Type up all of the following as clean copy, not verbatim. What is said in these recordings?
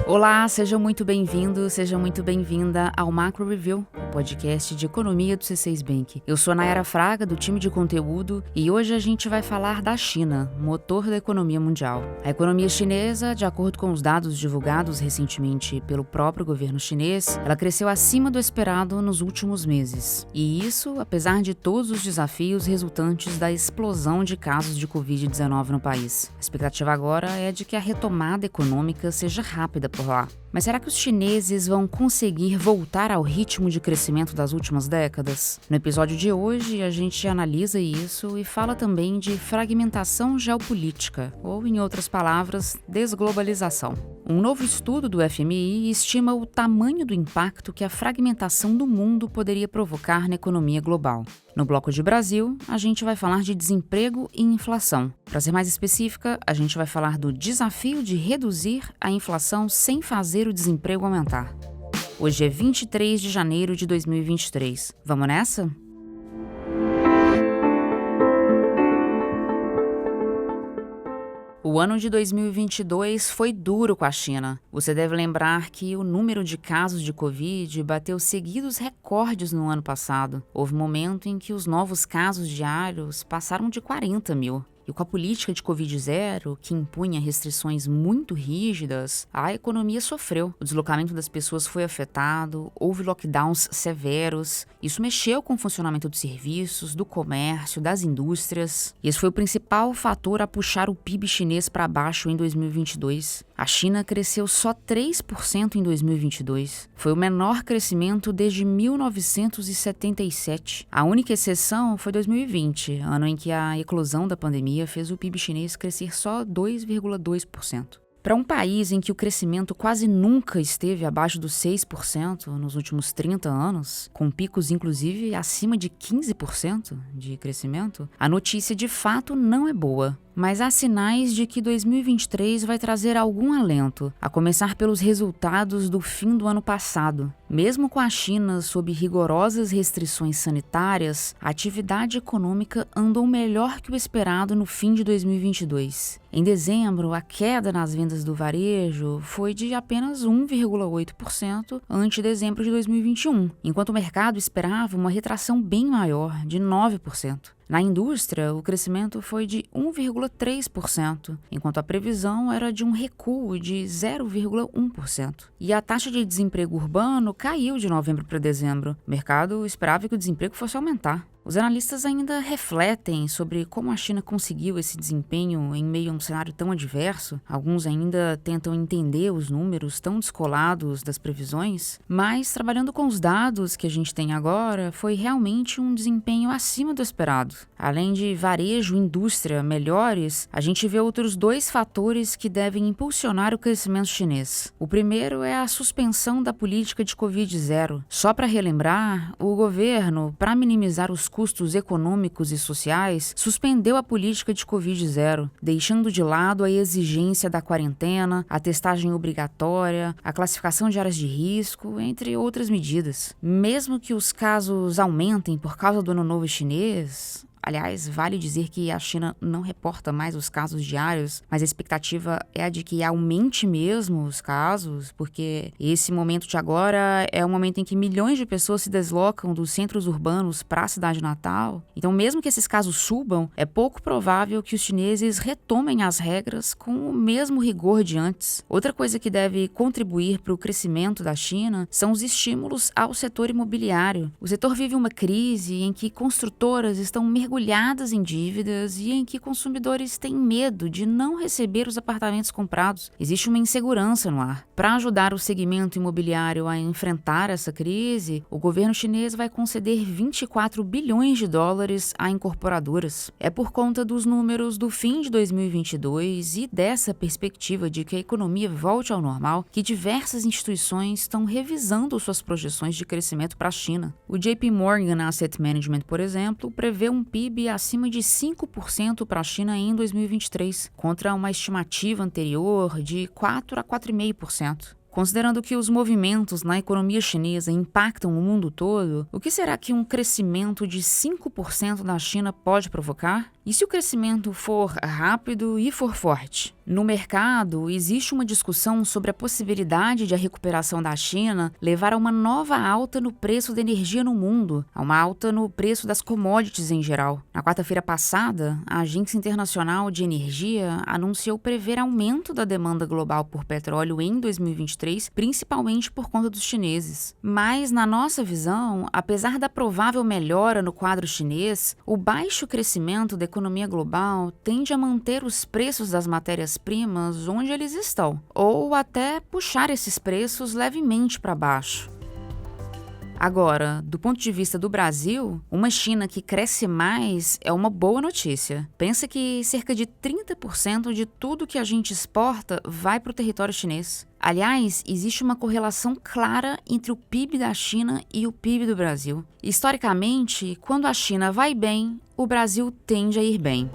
Olá, seja muito bem-vindo, seja muito bem-vinda ao Macro Review, o podcast de economia do C6 Bank. Eu sou Nayara Fraga, do time de conteúdo, e hoje a gente vai falar da China, motor da economia mundial. A economia chinesa, de acordo com os dados divulgados recentemente pelo próprio governo chinês, ela cresceu acima do esperado nos últimos meses. E isso, apesar de todos os desafios resultantes da explosão de casos de Covid-19 no país. A expectativa agora é de que a retomada econômica seja rápida por lá. Mas será que os chineses vão conseguir voltar ao ritmo de crescimento das últimas décadas? No episódio de hoje, a gente analisa isso e fala também de fragmentação geopolítica, ou, em outras palavras, desglobalização. Um novo estudo do FMI estima o tamanho do impacto que a fragmentação do mundo poderia provocar na economia global. No bloco de Brasil, a gente vai falar de desemprego e inflação. Para ser mais específica, a gente vai falar do desafio de reduzir a inflação sem fazer o desemprego aumentar. Hoje é 23 de janeiro de 2023. Vamos nessa? O ano de 2022 foi duro com a China. Você deve lembrar que o número de casos de Covid bateu seguidos recordes no ano passado. Houve um momento em que os novos casos diários passaram de 40 mil. E com a política de Covid-0, que impunha restrições muito rígidas, a economia sofreu. O deslocamento das pessoas foi afetado, houve lockdowns severos. Isso mexeu com o funcionamento dos serviços, do comércio, das indústrias. E esse foi o principal fator a puxar o PIB chinês para baixo em 2022. A China cresceu só 3% em 2022. Foi o menor crescimento desde 1977. A única exceção foi 2020, ano em que a eclosão da pandemia fez o PIB chinês crescer só 2,2%. Para um país em que o crescimento quase nunca esteve abaixo dos 6% nos últimos 30 anos, com picos inclusive acima de 15% de crescimento, a notícia de fato não é boa. Mas há sinais de que 2023 vai trazer algum alento, a começar pelos resultados do fim do ano passado. Mesmo com a China sob rigorosas restrições sanitárias, a atividade econômica andou melhor que o esperado no fim de 2022. Em dezembro, a queda nas vendas do varejo foi de apenas 1,8% ante dezembro de 2021, enquanto o mercado esperava uma retração bem maior, de 9%. Na indústria, o crescimento foi de 1,3%, enquanto a previsão era de um recuo de 0,1%. E a taxa de desemprego urbano caiu de novembro para dezembro. O mercado esperava que o desemprego fosse aumentar. Os analistas ainda refletem sobre como a China conseguiu esse desempenho em meio a um cenário tão adverso. Alguns ainda tentam entender os números tão descolados das previsões, mas trabalhando com os dados que a gente tem agora, foi realmente um desempenho acima do esperado. Além de varejo e indústria melhores, a gente vê outros dois fatores que devem impulsionar o crescimento chinês. O primeiro é a suspensão da política de Covid-0. Só para relembrar, o governo, para minimizar os custos econômicos e sociais, suspendeu a política de Covid-0, deixando de lado a exigência da quarentena, a testagem obrigatória, a classificação de áreas de risco, entre outras medidas. Mesmo que os casos aumentem por causa do Ano Novo chinês, aliás, vale dizer que a China não reporta mais os casos diários, mas a expectativa é a de que aumente mesmo os casos, porque esse momento de agora é o momento em que milhões de pessoas se deslocam dos centros urbanos para a cidade natal. Então, mesmo que esses casos subam, é pouco provável que os chineses retomem as regras com o mesmo rigor de antes. Outra coisa que deve contribuir para o crescimento da China são os estímulos ao setor imobiliário. O setor vive uma crise em que construtoras estão mergulhadas em dívidas e em que consumidores têm medo de não receber os apartamentos comprados. Existe uma insegurança no ar. Para ajudar o segmento imobiliário a enfrentar essa crise, o governo chinês vai conceder 24 bilhões de dólares a incorporadoras. É por conta dos números do fim de 2022 e dessa perspectiva de que a economia volte ao normal que diversas instituições estão revisando suas projeções de crescimento para a China. O JP Morgan Asset Management, por exemplo, prevê um PIB acima de 5% para a China em 2023, contra uma estimativa anterior de 4 a 4,5%. Considerando que os movimentos na economia chinesa impactam o mundo todo, o que será que um crescimento de 5% na China pode provocar? E se o crescimento for rápido e for forte? No mercado, existe uma discussão sobre a possibilidade de a recuperação da China levar a uma nova alta no preço da energia no mundo, a uma alta no preço das commodities em geral. Na quarta-feira passada, a Agência Internacional de Energia anunciou prever aumento da demanda global por petróleo em 2023, principalmente por conta dos chineses. Mas, na nossa visão, apesar da provável melhora no quadro chinês, o baixo crescimento da economia global tende a manter os preços das matérias-primas onde eles estão, ou até puxar esses preços levemente para baixo. Agora, do ponto de vista do Brasil, uma China que cresce mais é uma boa notícia. Pensa que cerca de 30% de tudo que a gente exporta vai para o território chinês. Aliás, existe uma correlação clara entre o PIB da China e o PIB do Brasil. Historicamente, quando a China vai bem, o Brasil tende a ir bem.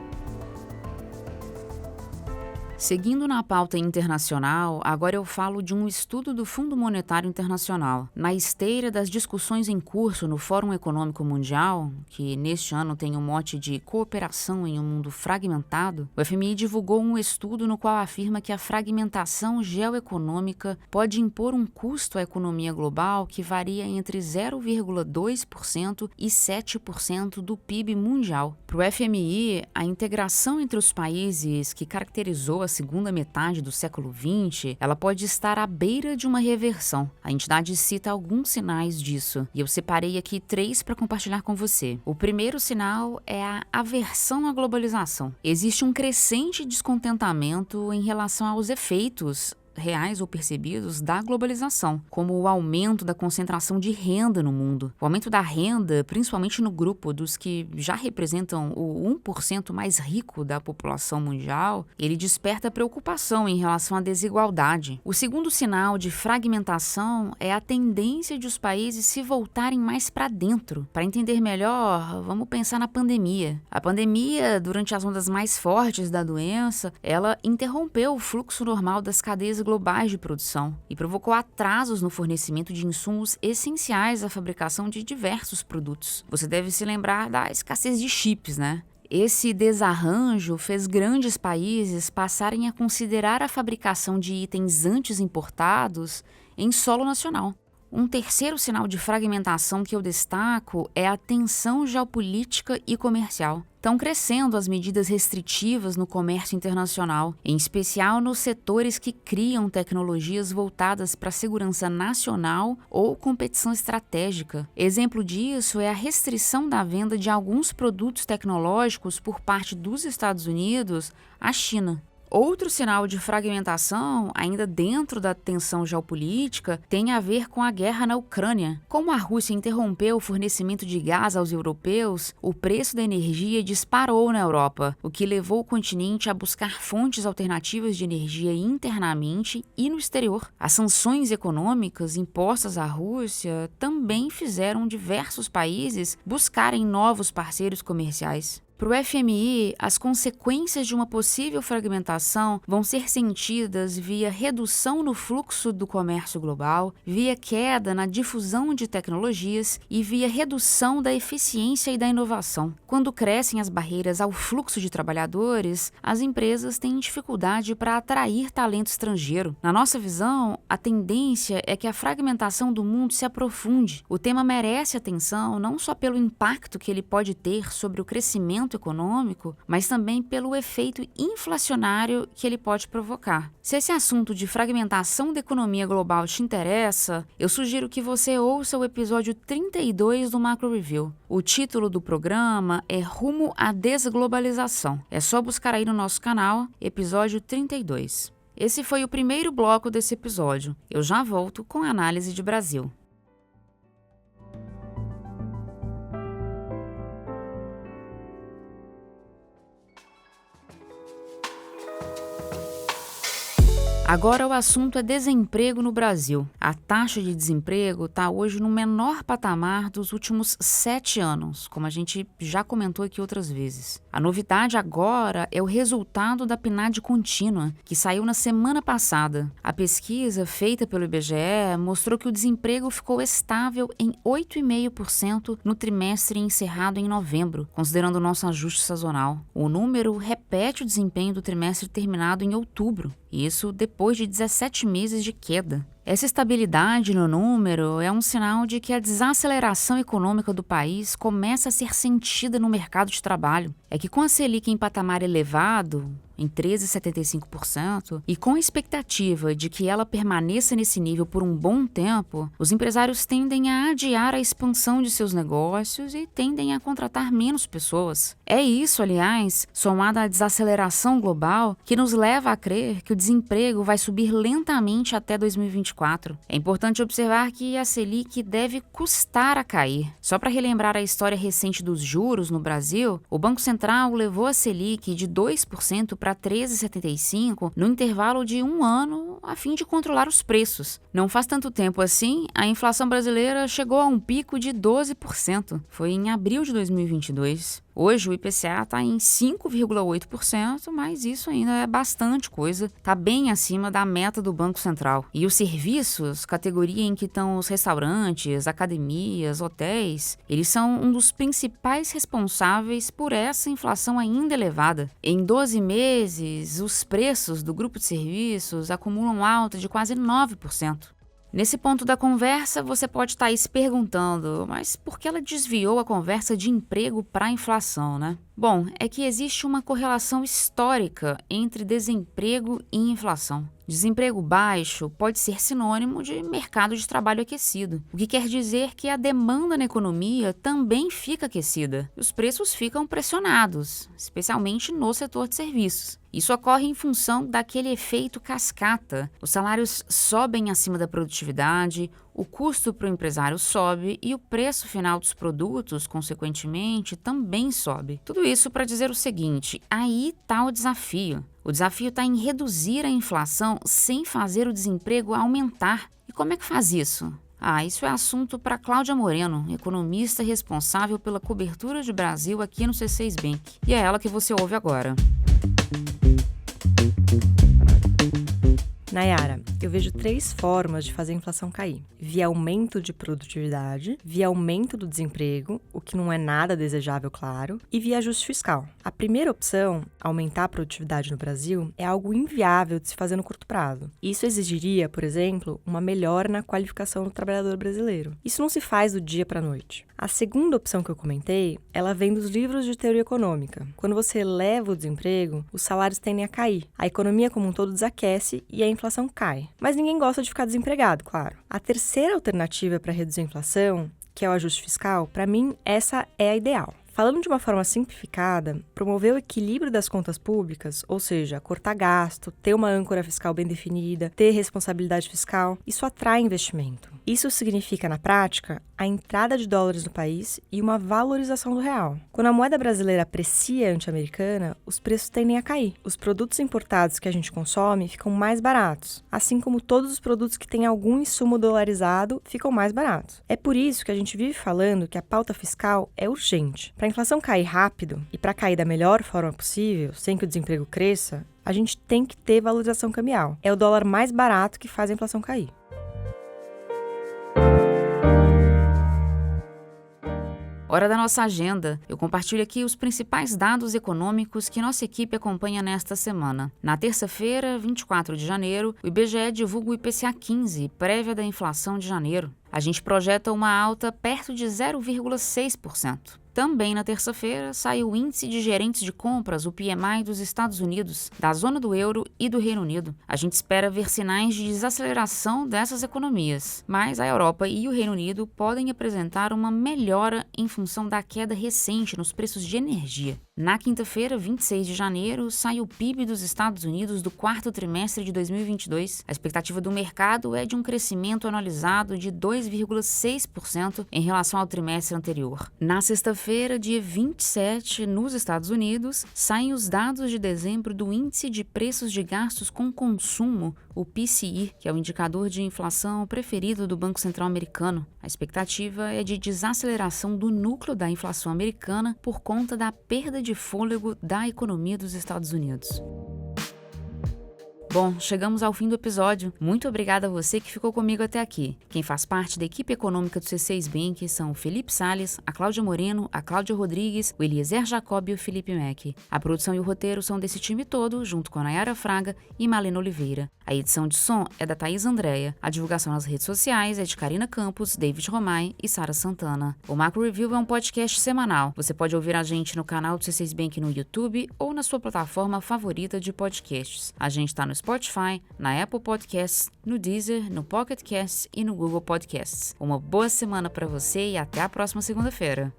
Seguindo na pauta internacional, agora eu falo de um estudo do Fundo Monetário Internacional. Na esteira das discussões em curso no Fórum Econômico Mundial, que neste ano tem o mote de cooperação em um mundo fragmentado, o FMI divulgou um estudo no qual afirma que a fragmentação geoeconômica pode impor um custo à economia global que varia entre 0,2% e 7% do PIB mundial. Para o FMI, a integração entre os países que caracterizou a segunda metade do século XX, ela pode estar à beira de uma reversão. A entidade cita alguns sinais disso, e eu separei aqui 3 para compartilhar com você. O primeiro sinal é a aversão à globalização. Existe um crescente descontentamento em relação aos efeitos reais ou percebidos da globalização, como o aumento da concentração de renda no mundo. O aumento da renda, principalmente no grupo dos que já representam o 1% mais rico da população mundial, ele desperta preocupação em relação à desigualdade. O segundo sinal de fragmentação é a tendência de os países se voltarem mais para dentro. Para entender melhor, vamos pensar na pandemia. A pandemia, durante as ondas mais fortes da doença, ela interrompeu o fluxo normal das cadeias globais de produção e provocou atrasos no fornecimento de insumos essenciais à fabricação de diversos produtos. Você deve se lembrar da escassez de chips, né? Esse desarranjo fez grandes países passarem a considerar a fabricação de itens antes importados em solo nacional. Um terceiro sinal de fragmentação que eu destaco é a tensão geopolítica e comercial. Estão crescendo as medidas restritivas no comércio internacional, em especial nos setores que criam tecnologias voltadas para a segurança nacional ou competição estratégica. Exemplo disso é a restrição da venda de alguns produtos tecnológicos por parte dos Estados Unidos à China. Outro sinal de fragmentação, ainda dentro da tensão geopolítica, tem a ver com a guerra na Ucrânia. Como a Rússia interrompeu o fornecimento de gás aos europeus, o preço da energia disparou na Europa, o que levou o continente a buscar fontes alternativas de energia internamente e no exterior. As sanções econômicas impostas à Rússia também fizeram diversos países buscarem novos parceiros comerciais. Para o FMI, as consequências de uma possível fragmentação vão ser sentidas via redução no fluxo do comércio global, via queda na difusão de tecnologias e via redução da eficiência e da inovação. Quando crescem as barreiras ao fluxo de trabalhadores, as empresas têm dificuldade para atrair talento estrangeiro. Na nossa visão, a tendência é que a fragmentação do mundo se aprofunde. O tema merece atenção não só pelo impacto que ele pode ter sobre o crescimento econômico, mas também pelo efeito inflacionário que ele pode provocar. Se esse assunto de fragmentação da economia global te interessa, eu sugiro que você ouça o episódio 32 do Macro Review. O título do programa é Rumo à Desglobalização. É só buscar aí no nosso canal, episódio 32. Esse foi o primeiro bloco desse episódio. Eu já volto com a análise de Brasil. Agora o assunto é desemprego no Brasil. A taxa de desemprego está hoje no menor patamar dos últimos 7 anos, como a gente já comentou aqui outras vezes. A novidade agora é o resultado da PNAD contínua, que saiu na semana passada. A pesquisa feita pelo IBGE mostrou que o desemprego ficou estável em 8,5% no trimestre encerrado em novembro, considerando o nosso ajuste sazonal. O número repete o desempenho do trimestre terminado em outubro. Isso depois de 17 meses de queda. Essa estabilidade no número é um sinal de que a desaceleração econômica do país começa a ser sentida no mercado de trabalho. É que com a Selic em patamar elevado, em 13,75%, e com a expectativa de que ela permaneça nesse nível por um bom tempo, os empresários tendem a adiar a expansão de seus negócios e tendem a contratar menos pessoas. É isso, aliás, somado à desaceleração global, que nos leva a crer que o desemprego vai subir lentamente até 2024. É importante observar que a Selic deve custar a cair. Só para relembrar a história recente dos juros no Brasil, o Banco Central levou a Selic de 2% para 13,75% no intervalo de um ano a fim de controlar os preços. Não faz tanto tempo assim, a inflação brasileira chegou a um pico de 12%. Foi em abril de 2022. Hoje o IPCA está em 5,8%, mas isso ainda é bastante coisa, está bem acima da meta do Banco Central. E os serviços, categoria em que estão os restaurantes, academias, hotéis, eles são um dos principais responsáveis por essa inflação ainda elevada. Em 12 meses, os preços do grupo de serviços acumulam alta de quase 9%. Nesse ponto da conversa, você pode estar aí se perguntando, mas por que ela desviou a conversa de emprego para a inflação, né? Bom, é que existe uma correlação histórica entre desemprego e inflação. Desemprego baixo pode ser sinônimo de mercado de trabalho aquecido, o que quer dizer que a demanda na economia também fica aquecida. Os preços ficam pressionados, especialmente no setor de serviços. Isso ocorre em função daquele efeito cascata. Os salários sobem acima da produtividade, o custo para o empresário sobe e o preço final dos produtos, consequentemente, também sobe. Tudo isso para dizer o seguinte: aí está o desafio. O desafio está em reduzir a inflação sem fazer o desemprego aumentar. E como é que faz isso? Isso é assunto para Cláudia Moreno, economista responsável pela cobertura de Brasil aqui no C6 Bank. E é ela que você ouve agora. Nayara, eu vejo 3 formas de fazer a inflação cair. Via aumento de produtividade, via aumento do desemprego, o que não é nada desejável, claro, e via ajuste fiscal. A primeira opção, aumentar a produtividade no Brasil, é algo inviável de se fazer no curto prazo. Isso exigiria, por exemplo, uma melhora na qualificação do trabalhador brasileiro. Isso não se faz do dia para a noite. A segunda opção que eu comentei, ela vem dos livros de teoria econômica. Quando você eleva o desemprego, os salários tendem a cair. A economia como um todo desaquece e a inflação cai. Mas ninguém gosta de ficar desempregado, claro. A terceira alternativa para reduzir a inflação, que é o ajuste fiscal, para mim, essa é a ideal. Falando de uma forma simplificada, promover o equilíbrio das contas públicas, ou seja, cortar gasto, ter uma âncora fiscal bem definida, ter responsabilidade fiscal, isso atrai investimento. Isso significa, na prática, a entrada de dólares no país e uma valorização do real. Quando a moeda brasileira aprecia ante a americana, os preços tendem a cair. Os produtos importados que a gente consome ficam mais baratos, assim como todos os produtos que têm algum insumo dolarizado ficam mais baratos. É por isso que a gente vive falando que a pauta fiscal é urgente. Para a inflação cair rápido e para cair da melhor forma possível, sem que o desemprego cresça, a gente tem que ter valorização cambial. É o dólar mais barato que faz a inflação cair. Hora da nossa agenda. Eu compartilho aqui os principais dados econômicos que nossa equipe acompanha nesta semana. Na terça-feira, 24 de janeiro, o IBGE divulga o IPCA 15, prévia da inflação de janeiro. A gente projeta uma alta perto de 0,6%. Também na terça-feira, sai o Índice de Gerentes de Compras, o PMI dos Estados Unidos, da zona do euro e do Reino Unido. A gente espera ver sinais de desaceleração dessas economias, mas a Europa e o Reino Unido podem apresentar uma melhora em função da queda recente nos preços de energia. Na quinta-feira, 26 de janeiro, sai o PIB dos Estados Unidos do quarto trimestre de 2022. A expectativa do mercado é de um crescimento anualizado de 2,6% em relação ao trimestre anterior. Na sexta-feira, dia 27, nos Estados Unidos, saem os dados de dezembro do Índice de Preços de Gastos com Consumo, o PCE, que é o indicador de inflação preferido do Banco Central americano. A expectativa é de desaceleração do núcleo da inflação americana por conta da perda de fôlego da economia dos Estados Unidos. Bom, chegamos ao fim do episódio. Muito obrigada a você que ficou comigo até aqui. Quem faz parte da equipe econômica do C6 Bank são o Felipe Salles, a Cláudia Moreno, a Cláudia Rodrigues, o Eliezer Jacob e o Felipe Mack. A produção e o roteiro são desse time todo, junto com a Nayara Fraga e Malena Oliveira. A edição de som é da Thaís Andréa. A divulgação nas redes sociais é de Karina Campos, David Romay e Sara Santana. O Macro Review é um podcast semanal. Você pode ouvir a gente no canal do C6 Bank no YouTube ou na sua plataforma favorita de podcasts. A gente está no Spotify, na Apple Podcasts, no Deezer, no Pocket Casts e no Google Podcasts. Uma boa semana para você e até a próxima segunda-feira.